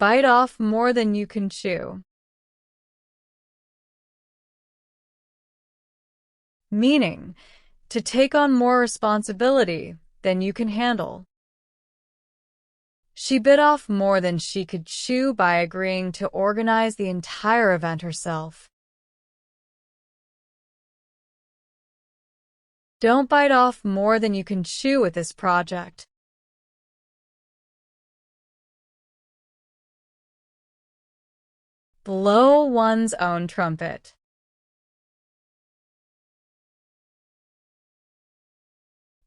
bite off more than you can chew. Meaning, to take on more responsibility than you can handle. She bit off more than she could chew by agreeing to organize the entire event herself. Don't bite off more than you can chew with this project. Blow one's own trumpet.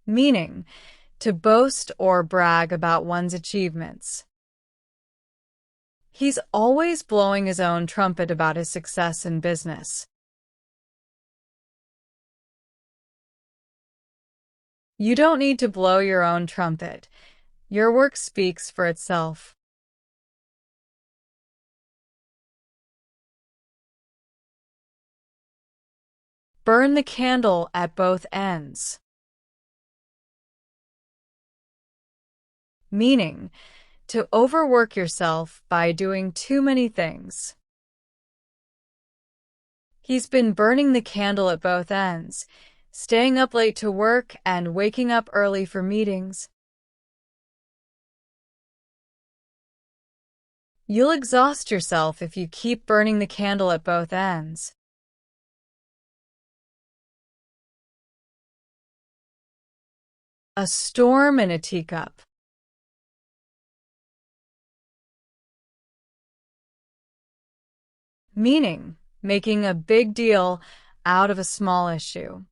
Meaning, to boast or brag about one's achievements. He's always blowing his own trumpet about his success in business. You don't need to blow your own trumpet. Your work speaks for itself. Burn the candle at both ends. Meaning, to overwork yourself by doing too many things. He's been burning the candle at both ends, staying up late to work and waking up early for meetings. You'll exhaust yourself if you keep burning the candle at both ends. A storm in a teacup. Meaning, making a big deal out of a small issue.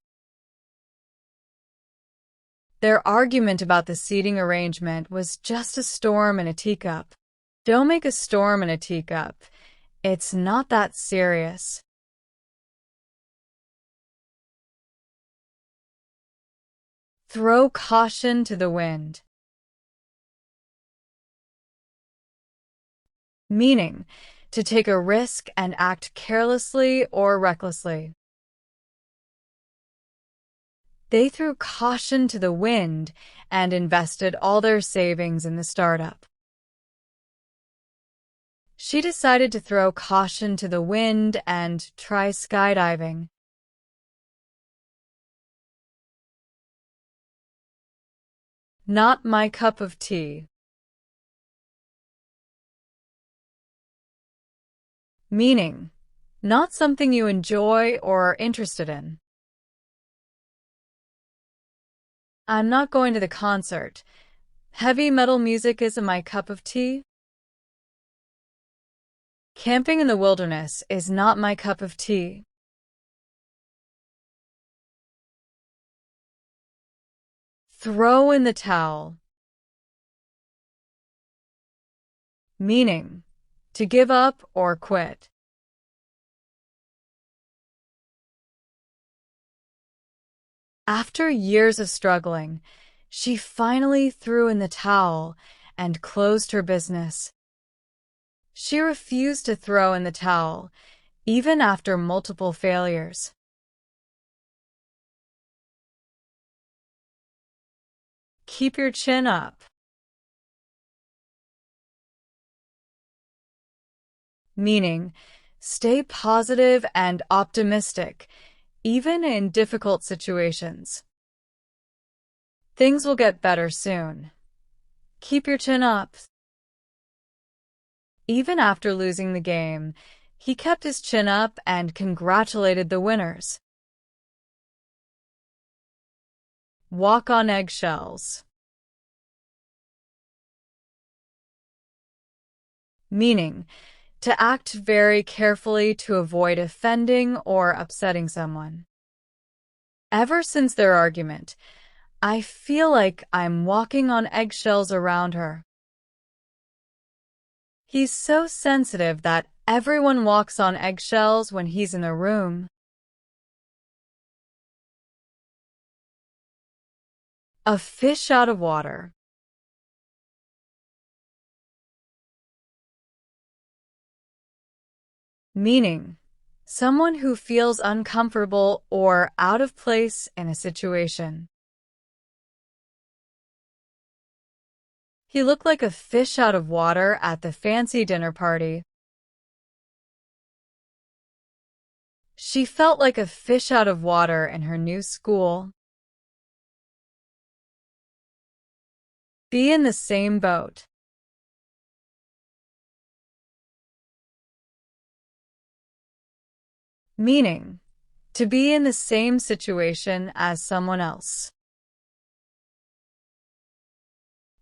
Their argument about the seating arrangement was just a storm in a teacup. Don't make a storm in a teacup. It's not that serious. Throw caution to the wind. Meaning, to take a risk and act carelessly or recklessly. They threw caution to the wind and invested all their savings in the startup. She decided to throw caution to the wind and try skydiving. Not my cup of tea. Meaning, not something you enjoy or are interested in. I'm not going to the concert. Heavy metal music isn't my cup of tea. Camping in the wilderness is not my cup of tea. Throw in the towel. Meaning, to give up or quit. After years of struggling, she finally threw in the towel and closed her business. She refused to throw in the towel, even after multiple failures. Keep your chin up. Meaning, stay positive and optimistic, even in difficult situations. Things will get better soon. Keep your chin up. Even after losing the game, he kept his chin up and congratulated the winners. Walk on eggshells. Meaning, to act very carefully to avoid offending or upsetting someone. Ever since their argument, I feel like I'm walking on eggshells around her. He's so sensitive that everyone walks on eggshells when he's in the room. A fish out of water. Meaning, someone who feels uncomfortable or out of place in a situation. He looked like a fish out of water at the fancy dinner party. She felt like a fish out of water in her new school. Be in the same boat. Meaning, to be in the same situation as someone else.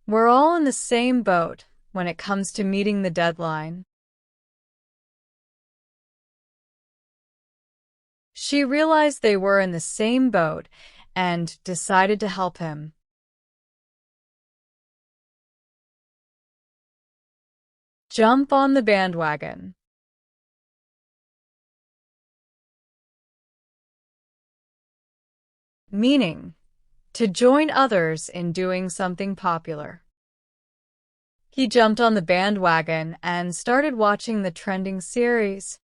We're all in the same boat when it comes to meeting the deadline. She realized they were in the same boat and decided to help him. Jump on the bandwagon. Meaning, to join others in doing something popular. He jumped on the bandwagon and started watching the trending series.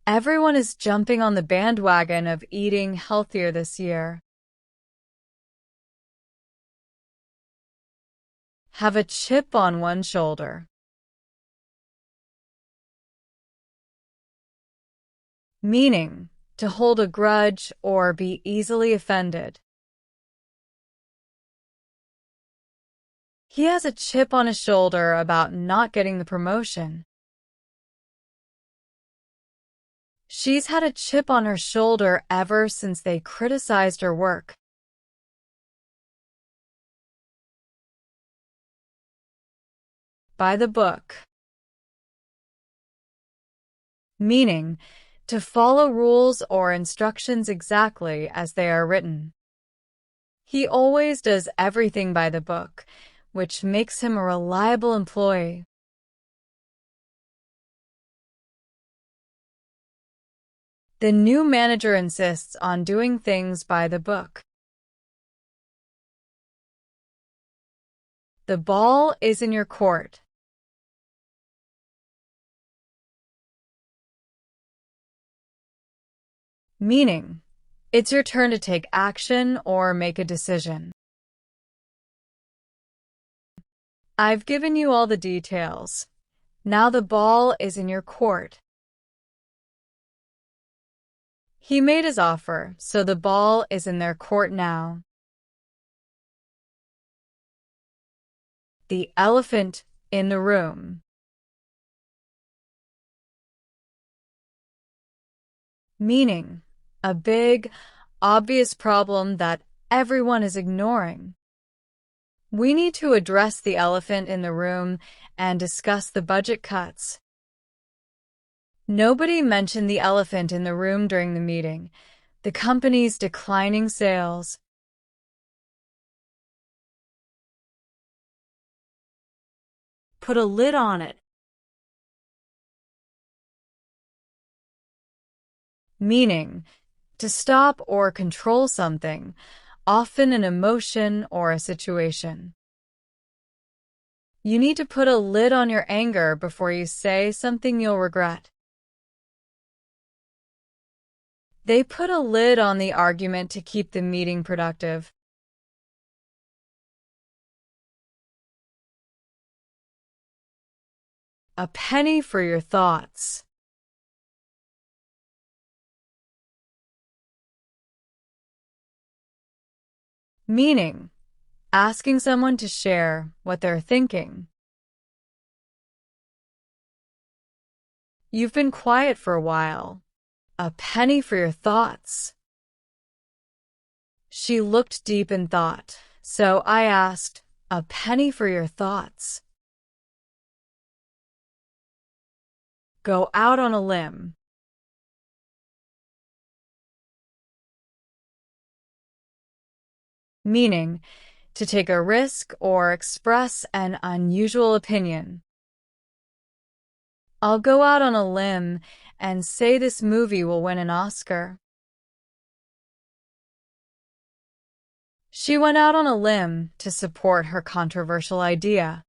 Everyone is jumping on the bandwagon of eating healthier this year. Have a chip on one shoulder. Meaning, to hold a grudge or be easily offended. He has a chip on his shoulder about not getting the promotion. She's had a chip on her shoulder ever since they criticized her work. By the book. Meaning, to follow rules or instructions exactly as they are written. He always does everything by the book, which makes him a reliable employee. The new manager insists on doing things by the book. The ball is in your court. Meaning, it's your turn to take action or make a decision. I've given you all the details. Now the ball is in your court. He made his offer, so the ball is in their court now. The elephant in the room. Meaning, a big, obvious problem that everyone is ignoring. We need to address the elephant in the room and discuss the budget cuts. Nobody mentioned the elephant in the room during the meeting, the company's declining sales. Put a lid on it. Meaning, to stop or control something, often an emotion or a situation. You need to put a lid on your anger before you say something you'll regret. They put a lid on the argument to keep the meeting productive. A penny for your thoughts. Meaning, asking someone to share what they're thinking. You've been quiet for a while. A penny for your thoughts. She looked deep in thought, so I asked, a penny for your thoughts. Go out on a limb. Meaning, to take a risk or express an unusual opinion. I'll go out on a limb and say this movie will win an Oscar. She went out on a limb to support her controversial idea.